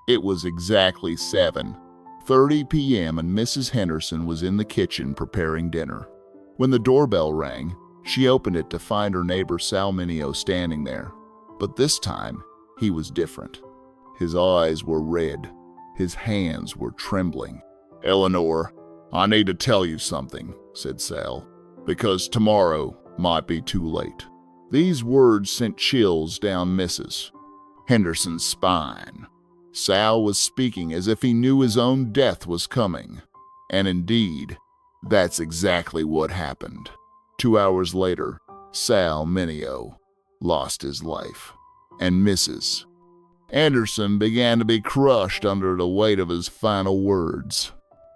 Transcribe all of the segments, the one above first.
It was exactly 7:30 p.m. and Mrs. Henderson was in the kitchen preparing dinner. When the doorbell rang, she opened it to find her neighbor Sal Mineo standing there. But this time, he was different. His eyes were red. His hands were trembling. "Eleanor, I need to tell you something," said Sal, "because tomorrow might be too late." These words sent chills down Mrs. Henderson's spine. Sal was speaking as if he knew his own death was coming. And indeed, that's exactly what happened. 2 hours later, Sal Mineo lost his life, and Mrs. Henderson began to be crushed under the weight of his final words.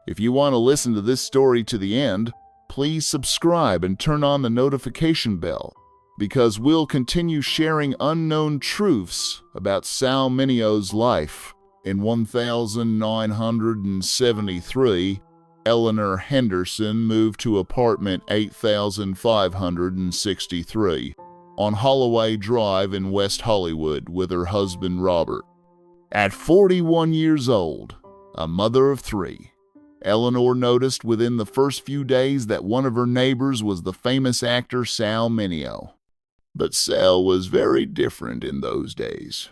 If you want to listen to this story to the end, please subscribe and turn on the notification bell, because we'll continue sharing unknown truths about Sal Mineo's life. In 1973, Eleanor Henderson moved to apartment 8563 on Holloway Drive in West Hollywood with her husband Robert. At 41 years old, a mother of 3, Eleanor noticed within the first few days that one of her neighbors was the famous actor Sal Mineo. But Sal was very different in those days.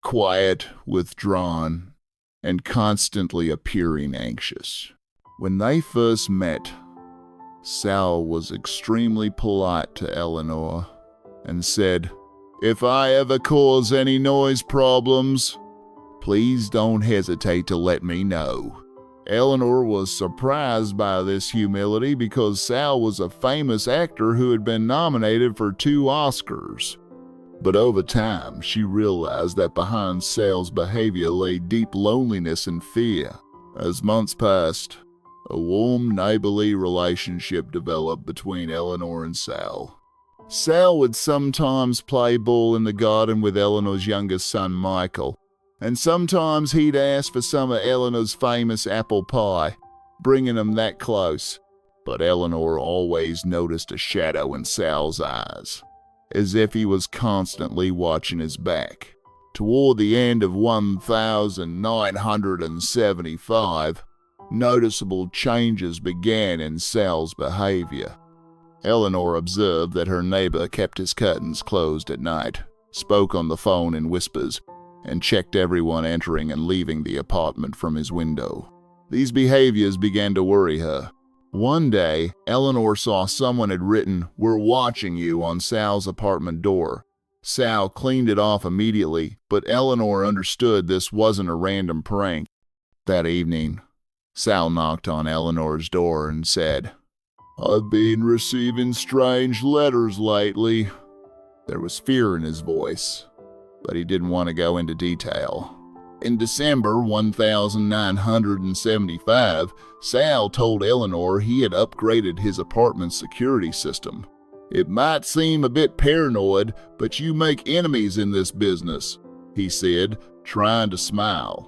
Quiet, withdrawn, and constantly appearing anxious. When they first met, Sal was extremely polite to Eleanor and said, "If I ever cause any noise problems, please don't hesitate to let me know." Eleanor was surprised by this humility because Sal was a famous actor who had been nominated for 2 Oscars. But over time, she realized that behind Sal's behavior lay deep loneliness and fear. As months passed, a warm, neighborly relationship developed between Eleanor and Sal. Sal would sometimes play ball in the garden with Eleanor's youngest son, Michael, and sometimes he'd ask for some of Eleanor's famous apple pie, bringing him that close. But Eleanor always noticed a shadow in Sal's eyes, as if he was constantly watching his back. Toward the end of 1975, noticeable changes began in Sal's behavior. Eleanor observed that her neighbor kept his curtains closed at night, spoke on the phone in whispers, and checked everyone entering and leaving the apartment from his window. These behaviors began to worry her. One day, Eleanor saw someone had written, "We're watching you," on Sal's apartment door. Sal cleaned it off immediately, but Eleanor understood this wasn't a random prank. That evening, Sal knocked on Eleanor's door and said, "I've been receiving strange letters lately." There was fear in his voice, but he didn't want to go into detail. In December 1975, Sal told Eleanor he had upgraded his apartment's security system. "It might seem a bit paranoid, but you make enemies in this business," he said, trying to smile.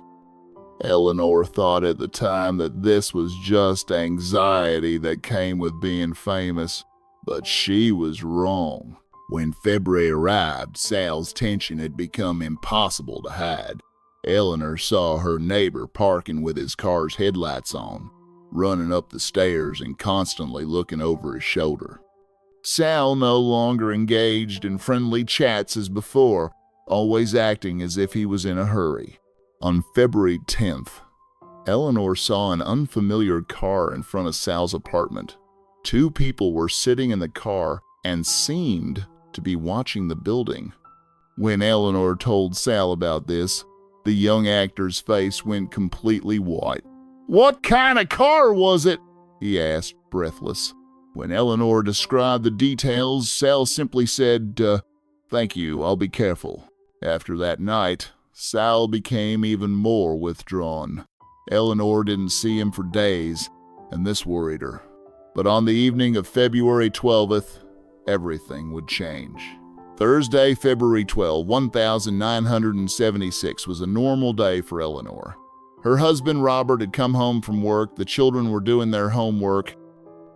Eleanor thought at the time that this was just anxiety that came with being famous, but she was wrong. When February arrived, Sal's tension had become impossible to hide. Eleanor saw her neighbor parking with his car's headlights on, running up the stairs and constantly looking over his shoulder. Sal no longer engaged in friendly chats as before, always acting as if he was in a hurry. On February 10th, Eleanor saw an unfamiliar car in front of Sal's apartment. 2 people were sitting in the car and seemed to be watching the building. When Eleanor told Sal about this, the young actor's face went completely white. "What kind of car was it?" he asked, breathless. When Eleanor described the details, Sal simply said, "Thank you, I'll be careful." After that night, Sal became even more withdrawn. Eleanor didn't see him for days, and this worried her. But on the evening of February 12th, everything would change. Thursday, February 12, 1976 was a normal day for Eleanor. Her husband Robert had come home from work, the children were doing their homework.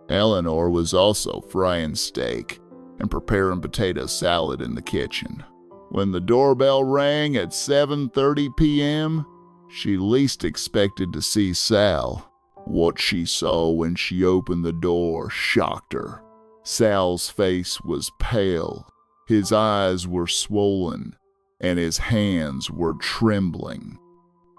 Eleanor was also frying steak and preparing potato salad in the kitchen. When the doorbell rang at 7:30 p.m., She least expected to see Sal. What she saw when she opened the door shocked her. Sal's face was pale, his eyes were swollen, and his hands were trembling.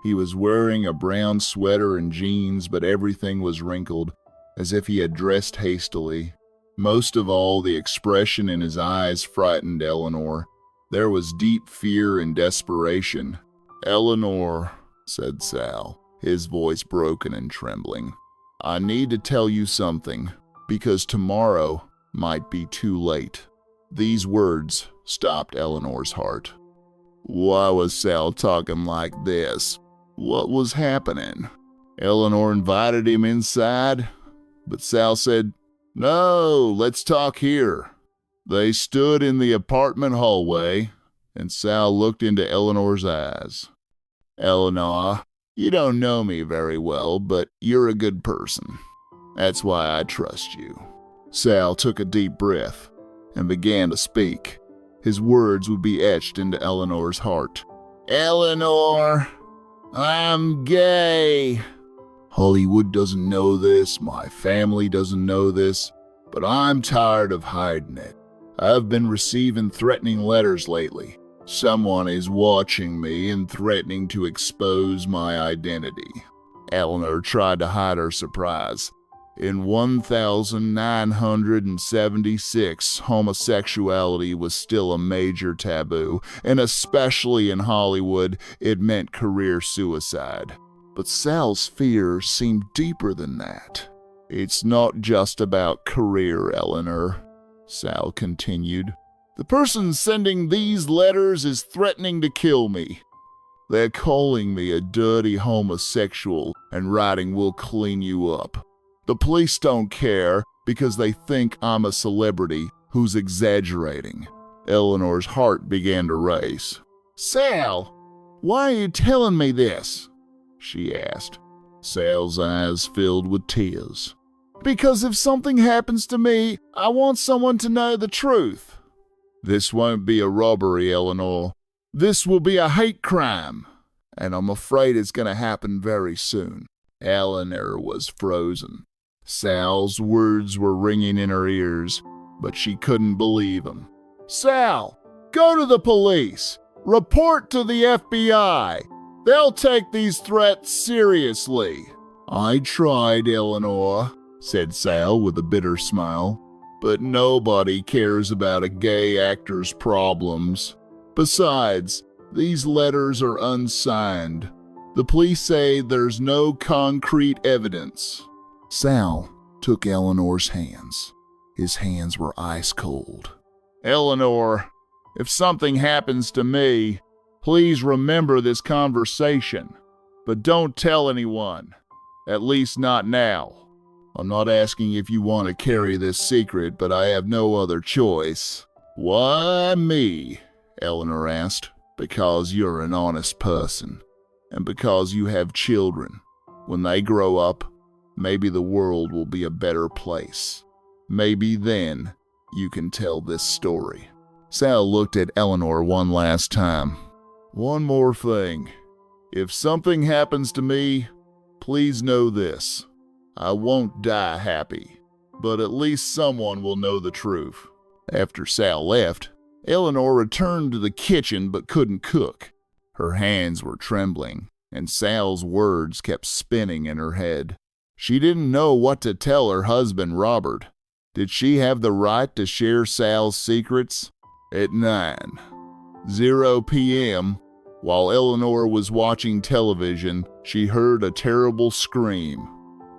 He was wearing a brown sweater and jeans, but everything was wrinkled, as if he had dressed hastily. Most of all, the expression in his eyes frightened Eleanor. There was deep fear and desperation. "Eleanor," said Sal, his voice broken and trembling, "I need to tell you something, because tomorrow might be too late." These words stopped Eleanor's heart. Why was Sal talking like this? What was happening? Eleanor invited him inside, but Sal said, "No, let's talk here." They stood in the apartment hallway, and Sal looked into Eleanor's eyes. "Eleanor, you don't know me very well, but you're a good person. That's why I trust you." Sal took a deep breath and began to speak. His words would be etched into Eleanor's heart. "Eleanor, I'm gay. Hollywood doesn't know this, my family doesn't know this, but I'm tired of hiding it. I've been receiving threatening letters lately. Someone is watching me and threatening to expose my identity." Eleanor tried to hide her surprise. In 1976, homosexuality was still a major taboo, and especially in Hollywood, it meant career suicide. But Sal's fear seemed deeper than that. "It's not just about career, Eleanor," Sal continued. "The person sending these letters is threatening to kill me. They're calling me a dirty homosexual and writing, 'We'll clean you up.' The police don't care because they think I'm a celebrity who's exaggerating." Eleanor's heart began to race. "Sal, why are you telling me this?" she asked. Sal's eyes filled with tears. "Because if something happens to me, I want someone to know the truth." "This won't be a robbery, Eleanor. This will be a hate crime, and I'm afraid it's going to happen very soon." Eleanor was frozen. Sal's words were ringing in her ears, but she couldn't believe them. "Sal, go to the police. Report to the FBI. They'll take these threats seriously." "I tried, Eleanor," said Sal with a bitter smile, "but nobody cares about a gay actor's problems. Besides, these letters are unsigned. The police say there's no concrete evidence." Sal took Eleanor's hands. His hands were ice cold. "Eleanor, if something happens to me, please remember this conversation, but don't tell anyone, at least not now. I'm not asking if you want to carry this secret, but I have no other choice." "Why me?" Eleanor asked. "Because you're an honest person, and because you have children. When they grow up, maybe the world will be a better place. Maybe then you can tell this story." Sal looked at Eleanor one last time. "One more thing. If something happens to me, please know this. I won't die happy, but at least someone will know the truth." After Sal left, Eleanor returned to the kitchen but couldn't cook. Her hands were trembling, and Sal's words kept spinning in her head. She didn't know what to tell her husband, Robert. Did she have the right to share Sal's secrets? At 9:00 p.m., while Eleanor was watching television, she heard a terrible scream.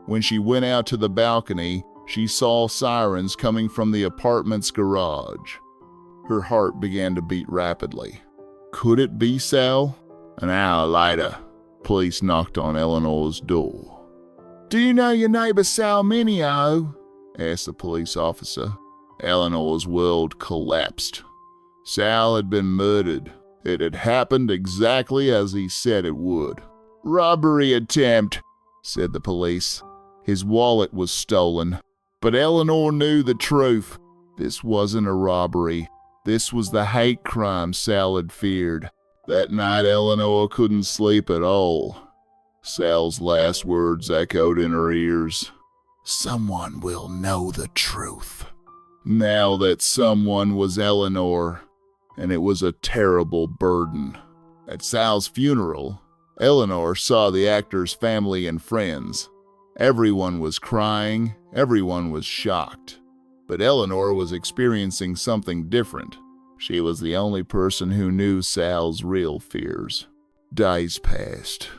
When she went out to the balcony, she saw sirens coming from the apartment's garage. Her heart began to beat rapidly. Could it be Sal? An hour later, police knocked on Eleanor's door. "Do you know your neighbor Sal Mineo?" asked the police officer. Eleanor's world collapsed. Sal had been murdered. It had happened exactly as he said it would. "Robbery attempt," said the police. His wallet was stolen. But Eleanor knew the truth. This wasn't a robbery. This was the hate crime Sal had feared. That night, Eleanor couldn't sleep at all. Sal's last words echoed in her ears. Someone will know the truth. Now that someone was Eleanor, and it was a terrible burden. At Sal's funeral, Eleanor saw the actor's family and friends. Everyone was crying, everyone was shocked. But Eleanor was experiencing something different. She was the only person who knew Sal's real fears. Days passed.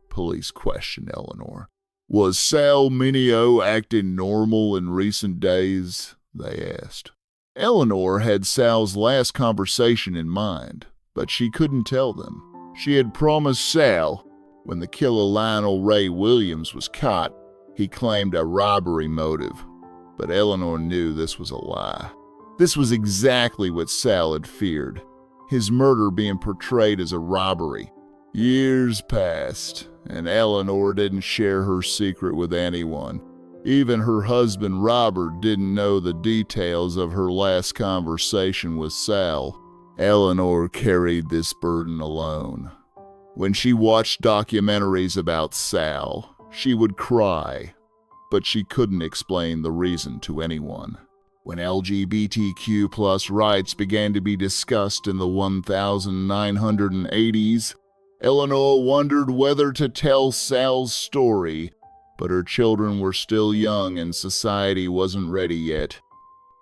Police questioned Eleanor. Was Sal Mineo acting normal in recent days? They asked. Eleanor had Sal's last conversation in mind, but she couldn't tell them. She had promised Sal, when the killer Lionel Ray Williams was caught, he claimed a robbery motive. But Eleanor knew this was a lie. This was exactly what Sal had feared, his murder being portrayed as a robbery. Years passed, and Eleanor didn't share her secret with anyone. Even her husband Robert didn't know the details of her last conversation with Sal. Eleanor carried this burden alone. When she watched documentaries about Sal, she would cry, but she couldn't explain the reason to anyone. When LGBTQ+ rights began to be discussed in the 1980s, Eleanor wondered whether to tell Sal's story, but her children were still young and society wasn't ready yet.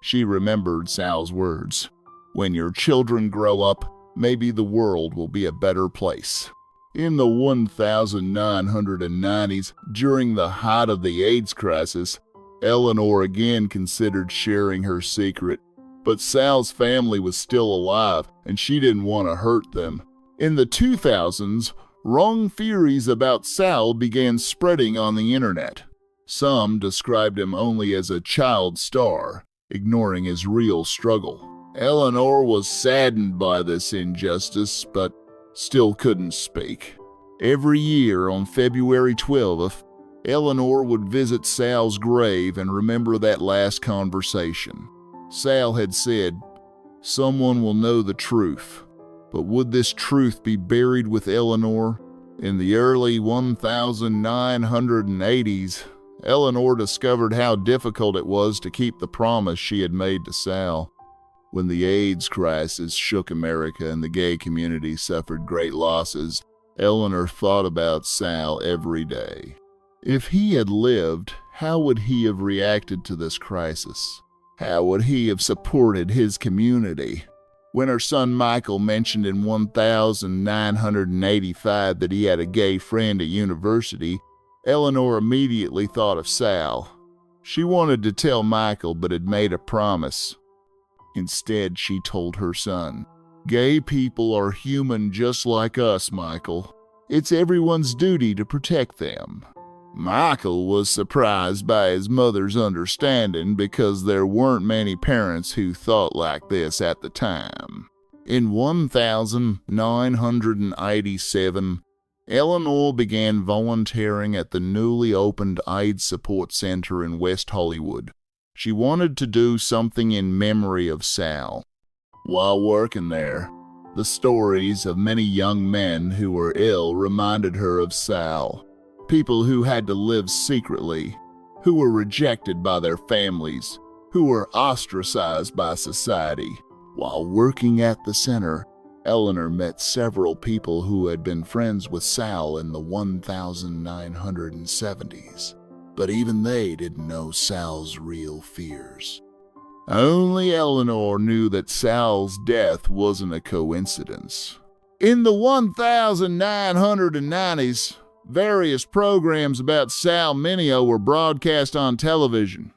She remembered Sal's words. When your children grow up, maybe the world will be a better place. In the 1990s, during the height of the AIDS crisis, Eleanor again considered sharing her secret, but Sal's family was still alive and she didn't want to hurt them. In the 2000s, wrong theories about Sal began spreading on the internet. Some described him only as a child star, ignoring his real struggle. Eleanor was saddened by this injustice, but still couldn't speak. Every year on February 12th, Eleanor would visit Sal's grave and remember that last conversation. Sal had said, "Someone will know the truth." But would this truth be buried with Eleanor? In the early 1980s, Eleanor discovered how difficult it was to keep the promise she had made to Sal. When the AIDS crisis shook America and the gay community suffered great losses, Eleanor thought about Sal every day. If he had lived, how would he have reacted to this crisis? How would he have supported his community? When her son Michael mentioned in 1985 that he had a gay friend at university, Eleanor immediately thought of Sal. She wanted to tell Michael but had made a promise. Instead, she told her son, "Gay people are human just like us, Michael. It's everyone's duty to protect them." Michael was surprised by his mother's understanding because there weren't many parents who thought like this at the time. In 1987, Eleanor began volunteering at the newly opened AIDS Support Center in West Hollywood. She wanted to do something in memory of Sal. While working there, the stories of many young men who were ill reminded her of Sal. People who had to live secretly, who were rejected by their families, who were ostracized by society. While working at the center, Eleanor met several people who had been friends with Sal in the 1970s. But even they didn't know Sal's real fears. Only Eleanor knew that Sal's death wasn't a coincidence. In the 1990s, various programs about Sal Mineo were broadcast on television.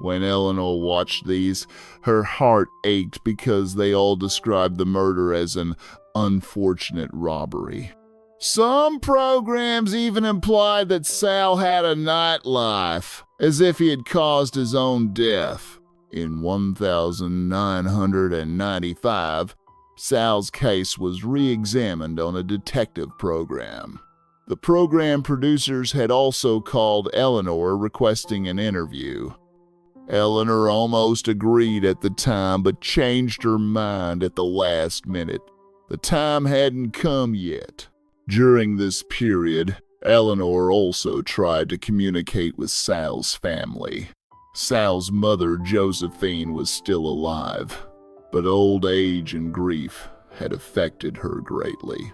When Eleanor watched these, her heart ached because they all described the murder as an unfortunate robbery. Some programs even implied that Sal had a nightlife, as if he had caused his own death. In 1995, Sal's case was re-examined on a detective program. The program producers had also called Eleanor requesting an interview. Eleanor almost agreed at the time but changed her mind at the last minute. The time hadn't come yet. During this period, Eleanor also tried to communicate with Sal's family. Sal's mother, Josephine, was still alive, but old age and grief had affected her greatly.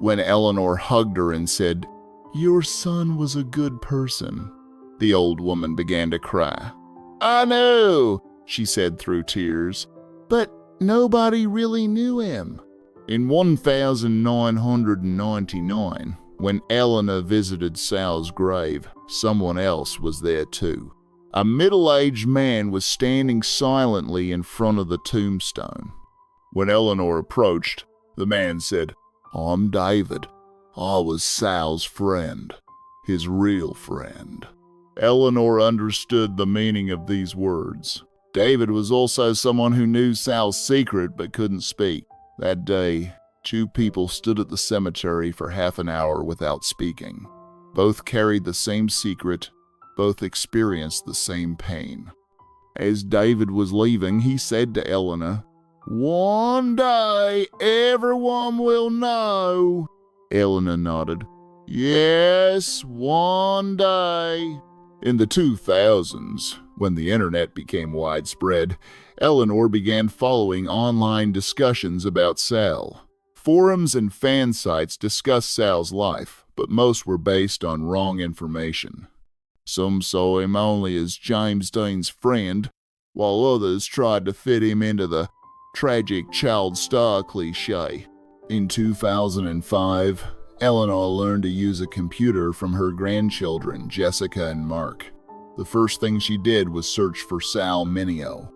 When Eleanor hugged her and said, "Your son was a good person," the old woman began to cry. "I know," she said through tears, "but nobody really knew him." In 1999, when Eleanor visited Sal's grave, someone else was there too. A middle-aged man was standing silently in front of the tombstone. When Eleanor approached, the man said, "I'm David. I was Sal's friend, his real friend." Eleanor understood the meaning of these words. David was also someone who knew Sal's secret but couldn't speak. That day, two people stood at the cemetery for half an hour without speaking. Both carried the same secret. Both experienced the same pain. As David was leaving, he said to Eleanor, "One day, everyone will know." Eleanor nodded. "Yes, one day." In the 2000s, when the internet became widespread, Eleanor began following online discussions about Sal. Forums and fan sites discussed Sal's life, but most were based on wrong information. Some saw him only as James Dean's friend, while others tried to fit him into the tragic child star cliché. In 2005, Eleanor learned to use a computer from her grandchildren, Jessica and Mark. The first thing she did was search for Sal Mineo.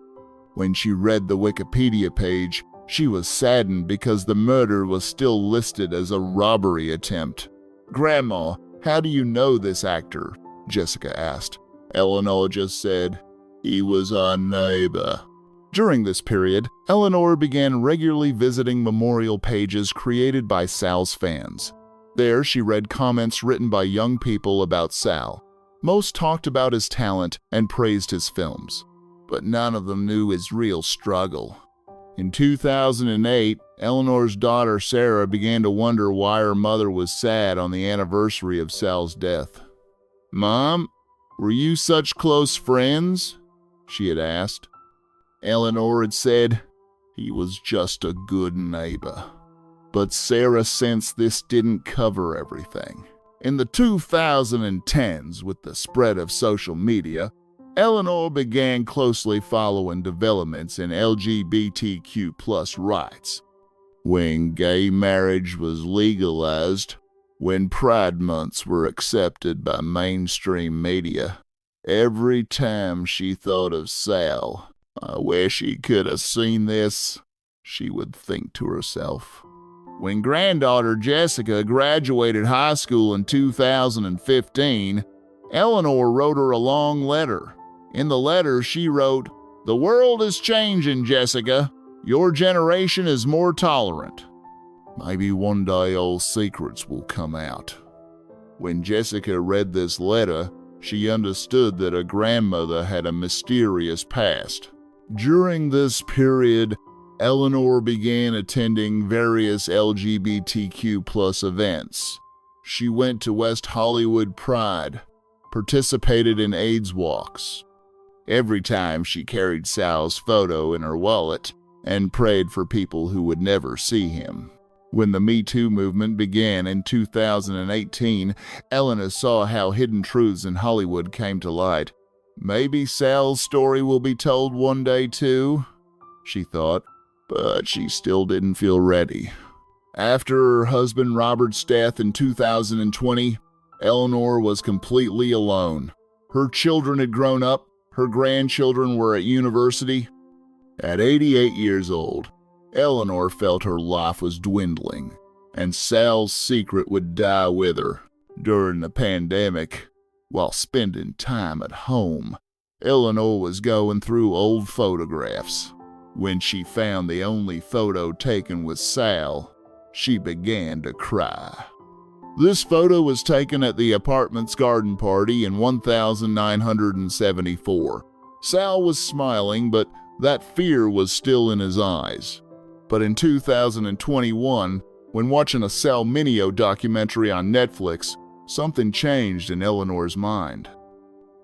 When she read the Wikipedia page, she was saddened because the murder was still listed as a robbery attempt. "Grandma, how do you know this actor?" Jessica asked. Eleanor just said, "He was our neighbor." During this period, Eleanor began regularly visiting memorial pages created by Sal's fans. There, she read comments written by young people about Sal. Most talked about his talent and praised his films, but none of them knew his real struggle. In 2008, Eleanor's daughter Sarah began to wonder why her mother was sad on the anniversary of Sal's death. "Mom, were you such close friends?" she had asked. Eleanor had said, "He was just a good neighbor." But Sarah sensed this didn't cover everything. In the 2010s, with the spread of social media, Eleanor began closely following developments in LGBTQ+ rights. When gay marriage was legalized, when Pride Months were accepted by mainstream media, every time she thought of Sal, "I wish he could have seen this," she would think to herself. When granddaughter Jessica graduated high school in 2015, Eleanor wrote her a long letter. In the letter, she wrote, "The world is changing, Jessica. Your generation is more tolerant. Maybe one day all secrets will come out." When Jessica read this letter, she understood that her grandmother had a mysterious past. During this period, Eleanor began attending various LGBTQ+ events. She went to West Hollywood Pride, participated in AIDS walks. Every time she carried Sal's photo in her wallet and prayed for people who would never see him. When the Me Too movement began in 2018, Eleanor saw how hidden truths in Hollywood came to light. Maybe Sal's story will be told one day too, she thought, but she still didn't feel ready. After her husband Robert's death in 2020, Eleanor was completely alone. Her children had grown up, her grandchildren were at university. At 88 years old, Eleanor felt her life was dwindling, and Sal's secret would die with her. During the pandemic, while spending time at home, Eleanor was going through old photographs. When she found the only photo taken with Sal, she began to cry. This photo was taken at the apartment's garden party in 1974. Sal was smiling, but that fear was still in his eyes. But in 2021, when watching a Sal Mineo documentary on Netflix, something changed in Eleanor's mind.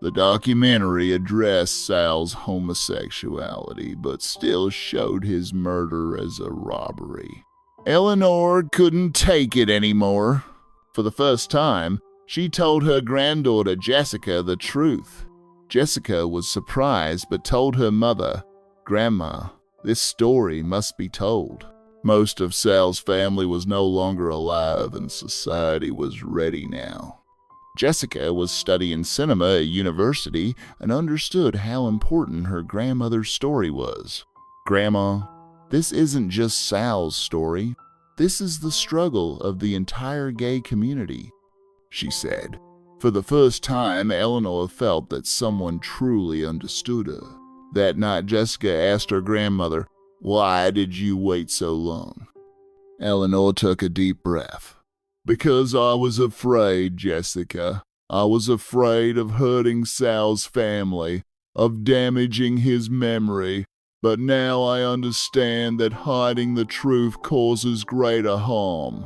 The documentary addressed Sal's homosexuality, but still showed his murder as a robbery. Eleanor couldn't take it anymore. For the first time, she told her granddaughter Jessica the truth. Jessica was surprised but told her mother, "Grandma, this story must be told." Most of Sal's family was no longer alive and society was ready now. Jessica was studying cinema at university and understood how important her grandmother's story was. "Grandma, this isn't just Sal's story. This is the struggle of the entire gay community," she said. For the first time, Eleanor felt that someone truly understood her. That night, Jessica asked her grandmother, "Why did you wait so long?" Eleanor took a deep breath. "Because I was afraid, Jessica. I was afraid of hurting Sal's family, of damaging his memory. But now I understand that hiding the truth causes greater harm."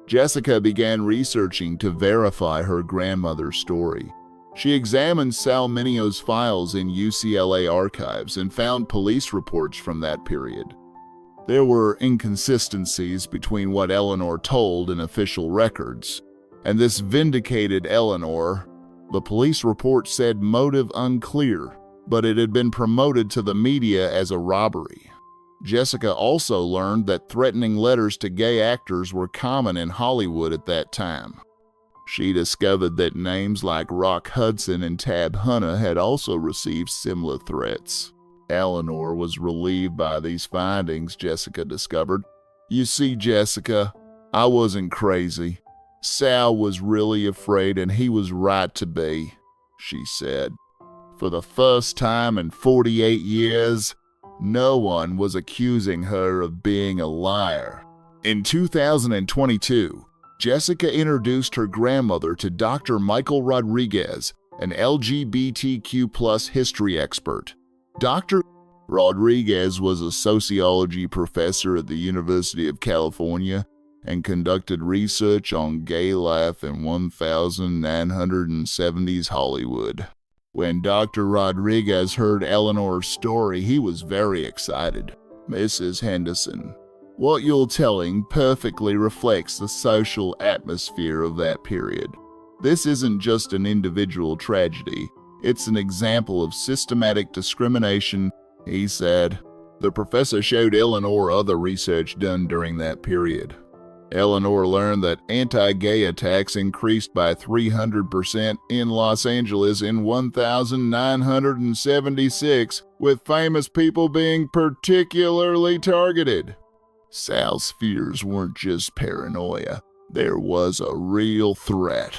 Jessica began researching to verify her grandmother's story. She examined Sal Mineo's files in UCLA archives and found police reports from that period. There were inconsistencies between what Eleanor told and official records, and this vindicated Eleanor. The police report said motive unclear, but it had been promoted to the media as a robbery. Jessica also learned that threatening letters to gay actors were common in Hollywood at that time. She discovered that names like Rock Hudson and Tab Hunter had also received similar threats. Eleanor was relieved by these findings, Jessica discovered. "You see, Jessica, I wasn't crazy. Sal was really afraid and he was right to be," she said. For the first time in 48 years, no one was accusing her of being a liar. In 2022, Jessica introduced her grandmother to Dr. Michael Rodriguez, an LGBTQ+ history expert. Dr. Rodriguez was a sociology professor at the University of California and conducted research on gay life in 1970s Hollywood. When Dr. Rodriguez heard Eleanor's story, he was very excited. "Mrs. Henderson, what you're telling perfectly reflects the social atmosphere of that period. This isn't just an individual tragedy, it's an example of systematic discrimination," he said. The professor showed Eleanor other research done during that period. Eleanor learned that anti-gay attacks increased by 300% in Los Angeles in 1976, with famous people being particularly targeted. Sal's fears weren't just paranoia. There was a real threat.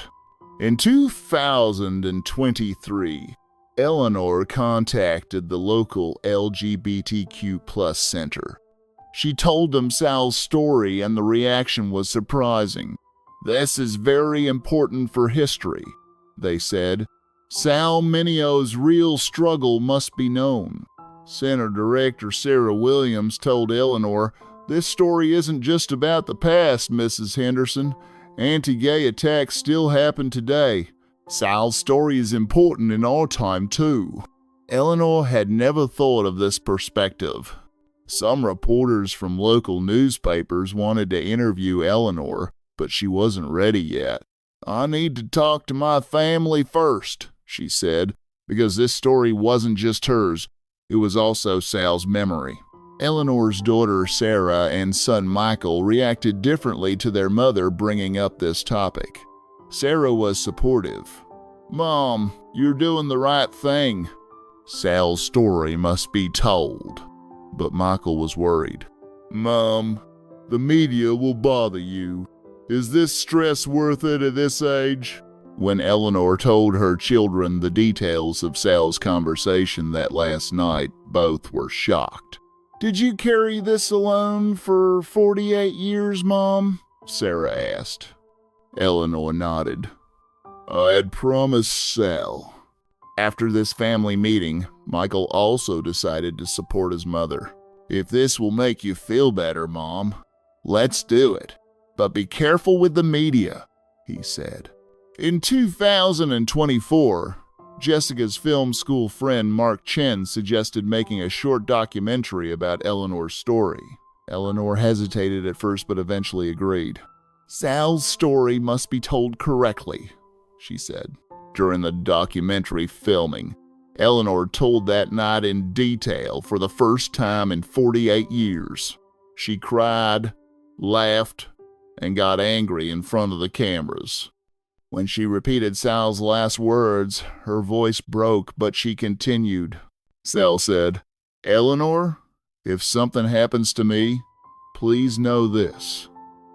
In 2023, Eleanor contacted the local LGBTQ+ center. She told them Sal's story and the reaction was surprising. "This is very important for history," they said. "Sal Mineo's real struggle must be known." Center Director Sarah Williams told Eleanor, "This story isn't just about the past, Mrs. Henderson. Anti-gay attacks still happen today. Sal's story is important in our time, too." Eleanor had never thought of this perspective. Some reporters from local newspapers wanted to interview Eleanor, but she wasn't ready yet. "I need to talk to my family first," she said, because this story wasn't just hers, it was also Sal's memory. Eleanor's daughter Sarah and son Michael reacted differently to their mother bringing up this topic. Sarah was supportive. "Mom, you're doing the right thing. Sal's story must be told." But Michael was worried. "Mom, the media will bother you. Is this stress worth it at this age?" When Eleanor told her children the details of Sal's conversation that last night, both were shocked. "Did you carry this alone for 48 years, Mom?" Sarah asked. Eleanor nodded. "I had promised Sal." After this family meeting, Michael also decided to support his mother. If this will make you feel better, Mom, let's do it. But be careful with the media, he said. In 2024, Jessica's film school friend Mark Chen suggested making a short documentary about Eleanor's story. Eleanor hesitated at first but eventually agreed. Sal's story must be told correctly, she said. During the documentary filming, Eleanor told that night in detail for the first time in 48 years. She cried, laughed, and got angry in front of the cameras. When she repeated Sal's last words, her voice broke, but she continued. Sal said, Eleanor, if something happens to me, please know this.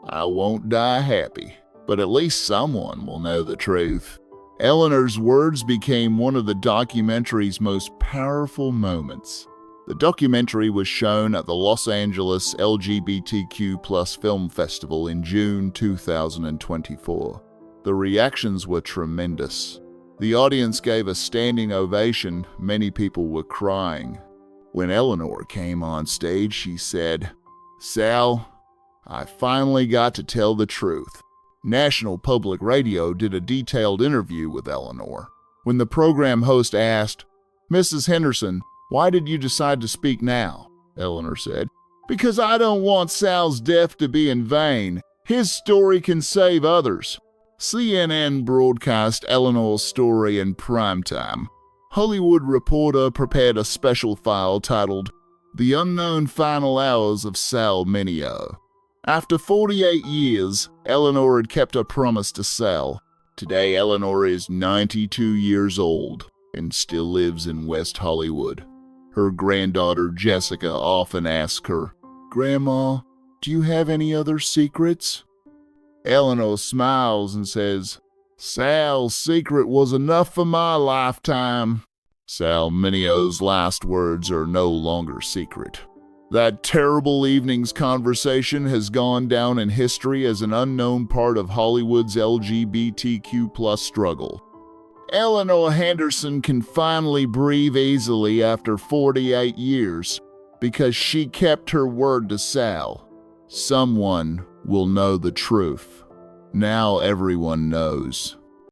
I won't die happy, but at least someone will know the truth. Eleanor's words became one of the documentary's most powerful moments. The documentary was shown at the Los Angeles LGBTQ+ Film Festival in June 2024. The reactions were tremendous. The audience gave a standing ovation. Many people were crying. When Eleanor came on stage, she said, Sal, I finally got to tell the truth. National Public Radio did a detailed interview with Eleanor. When the program host asked, Mrs. Henderson, why did you decide to speak now? Eleanor said, because I don't want Sal's death to be in vain. His story can save others. CNN broadcast Eleanor's story in primetime. Hollywood Reporter prepared a special file titled The Unknown Final Hours of Sal Mineo. After 48 years, Eleanor had kept her promise to Sal. Today, Eleanor is 92 years old and still lives in West Hollywood. Her granddaughter Jessica often asks her, Grandma, do you have any other secrets? Eleanor smiles and says, Sal's secret was enough for my lifetime. Sal Mineo's last words are no longer secret. That terrible evening's conversation has gone down in history as an unknown part of Hollywood's LGBTQ+ struggle. Eleanor Henderson can finally breathe easily after 48 years because she kept her word to Sal. Someone will know the truth. Now everyone knows.